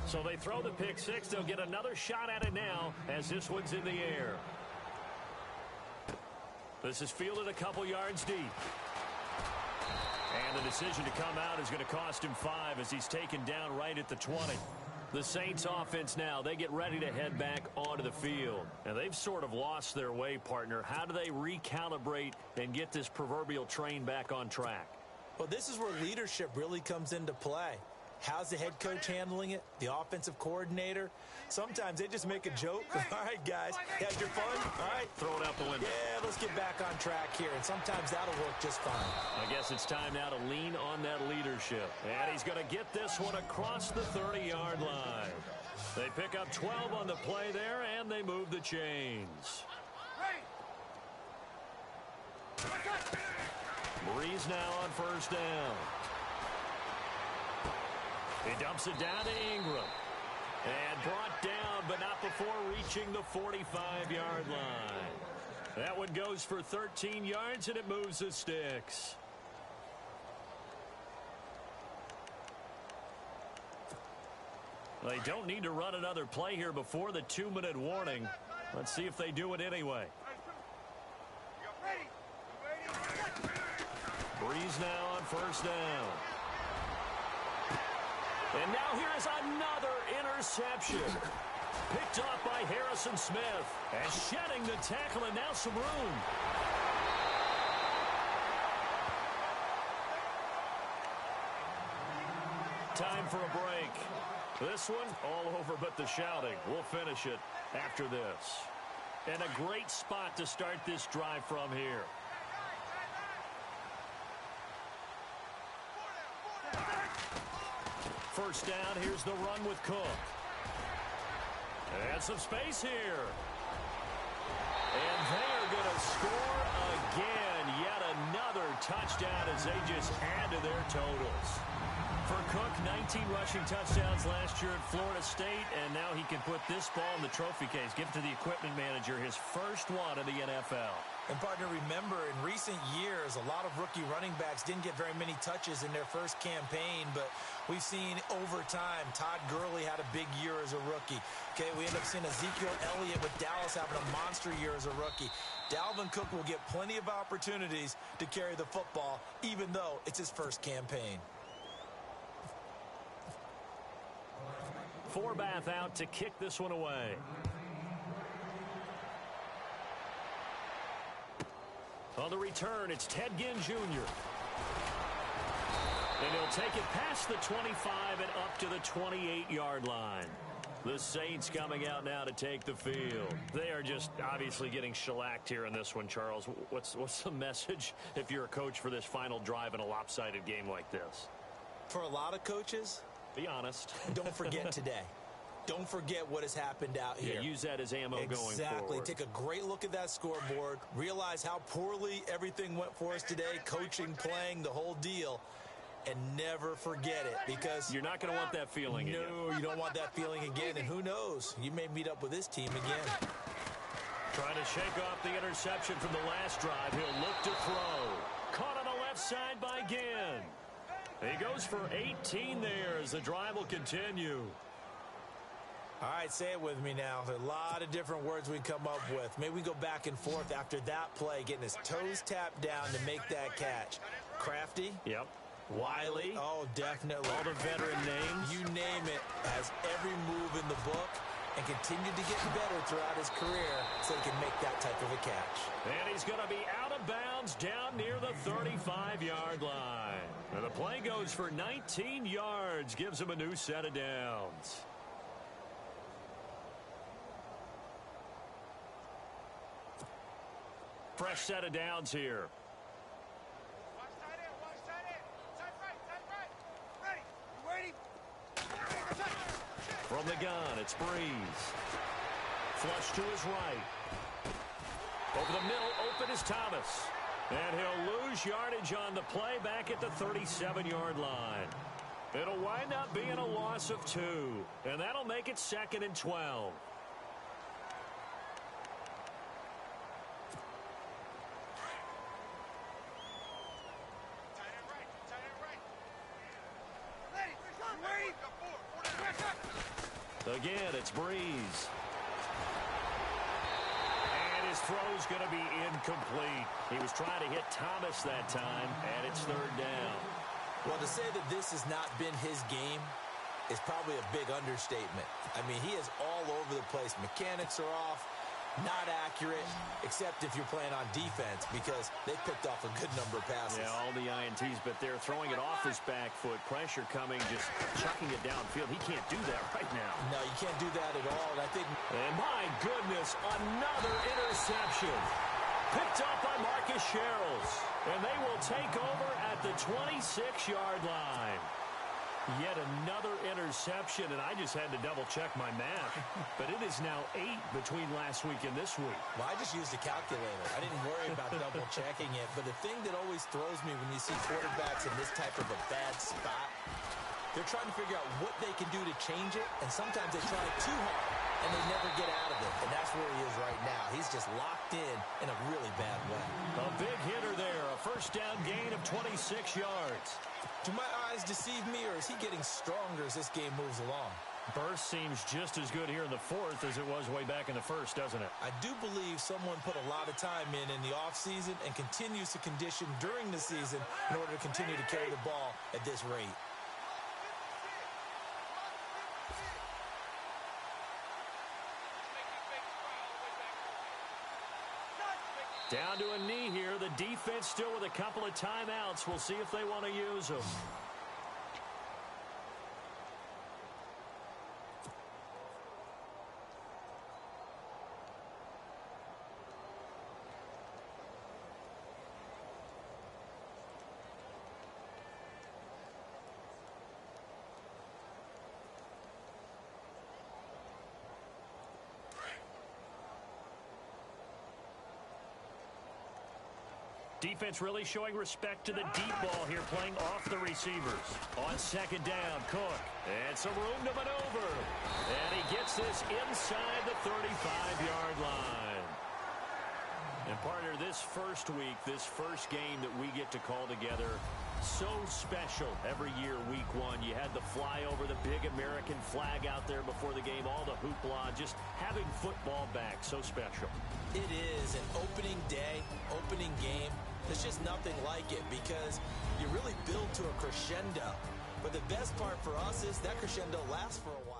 So they throw the pick six. They'll get another shot at it now as this one's in the air. This is fielded a couple yards deep. And the decision to come out is going to cost him 5 as he's taken down right at the 20. The Saints offense now, they get ready to head back onto the field. And they've sort of lost their way, partner. How do they recalibrate and get this proverbial train back on track? Well, this is where leadership really comes into play. How's the head coach handling it? The offensive coordinator? Sometimes they just make a joke. All right, guys, had your fun? All right. Throw it out the window. Yeah, let's get back on track here. And sometimes that'll work just fine. I guess it's time now to lean on that leadership. And he's going to get this one across the 30-yard line. They pick up 12 on the play there, and they move the chains. Breeze now on first down. He dumps it down to Ingram. And brought down, but not before reaching the 45-yard line. That one goes for 13 yards, and it moves the sticks. They don't need to run another play here before the 2-minute warning. Let's see if they do it anyway. Breeze now on first down. And now here is another interception. Picked off by Harrison Smith. And shedding the tackle, and now some room. Time for a break. This one, all over but the shouting. We'll finish it after this. And a great spot to start this drive from here. First down, here's the run with Cook. And some space here. And they are going to score again. Yet another touchdown as they just add to their totals. For Cook, 19 rushing touchdowns last year at Florida State, and now he can put this ball in the trophy case. Give it to the equipment manager, his first one in the NFL. And, partner, remember, in recent years, a lot of rookie running backs didn't get very many touches in their first campaign, but we've seen over time, Todd Gurley had a big year as a rookie. Okay, we end up seeing Ezekiel Elliott with Dallas having a monster year as a rookie. Dalvin Cook will get plenty of opportunities to carry the football, even though it's his first campaign. Forbath out to kick this one away. On the return, it's Ted Ginn Jr. And he'll take it past the 25 and up to the 28-yard line. The Saints coming out now to take the field. They are just obviously getting shellacked here in this one, Charles. What's the message if you're a coach for this final drive in a lopsided game like this? For a lot of coaches, be honest. Don't forget today. Don't forget what has happened out here. Yeah, use that as ammo going forward. Exactly. Take a great look at that scoreboard. Realize how poorly everything went for us today. Coaching, playing, the whole deal. And never forget it, because you're not going to want that feeling again. No, you don't want that feeling again. And who knows? You may meet up with this team again. Trying to shake off the interception from the last drive. He'll look to throw. Caught on the left side by Ginn. He goes for 18 there as the drive will continue. All right, say it with me now. There's a lot of different words we come up with. Maybe we go back and forth after that play, getting his toes tapped down to make that catch. Crafty. Yep. Wiley. Oh, definitely. All the veteran names. You name it. Has every move in the book and continued to get better throughout his career so he can make that type of a catch. And he's going to be out of bounds down near the 35-yard line. And the play goes for 19 yards. Gives him a new set of downs. Fresh set of downs here. From the gun, it's Breeze. Flush to his right. Over the middle, open is Thomas. And he'll lose yardage on the play back at the 37-yard line. It'll wind up being a loss of 2. And that'll make it 2nd and 12. Again, it's Breeze. And his throw's going to be incomplete. He was trying to hit Thomas that time, and it's 3rd down. Well, to say that this has not been his game is probably a big understatement. I mean, he is all over the place. Mechanics are off, not accurate, except if you're playing on defense, because they picked off a good number of passes. Yeah, all the INTs, but they're throwing it off his back foot. Pressure coming, just chucking it downfield. He can't do that right now. No, you can't do that at all. And I think... And my goodness, another interception. Picked up by Marcus Sherrills. And they will take over at the 26-yard line. Yet another interception, and I just had to double-check my math. But it is now 8 between last week and this week. Well, I just used a calculator. I didn't worry about double-checking it. But the thing that always throws me when you see quarterbacks in this type of a bad spot, they're trying to figure out what they can do to change it, and sometimes they try too hard, and they never get out of it. And that's where he is right now. He's just locked in a really bad way. A big hitter there, a first down gain of 26 yards. Do my eyes deceive me, or is he getting stronger as this game moves along? Burst seems just as good here in the fourth as it was way back in the first, doesn't it? I do believe someone put a lot of time in the offseason and continues to condition during the season in order to continue to carry the ball at this rate. Down to a knee here. The defense still with a couple of timeouts. We'll see if they want to use them. Defense really showing respect to the deep ball here, playing off the receivers. On second down, Cook. And some room to maneuver. And he gets this inside the 35-yard line. And partner, this first week, this first game that we get to call together, so special every year, week one. You had the flyover, the big American flag out there before the game, all the hoopla, just having football back, so special. It is an opening day, opening game. There's just nothing like it because you really build to a crescendo. But the best part for us is that crescendo lasts for a while.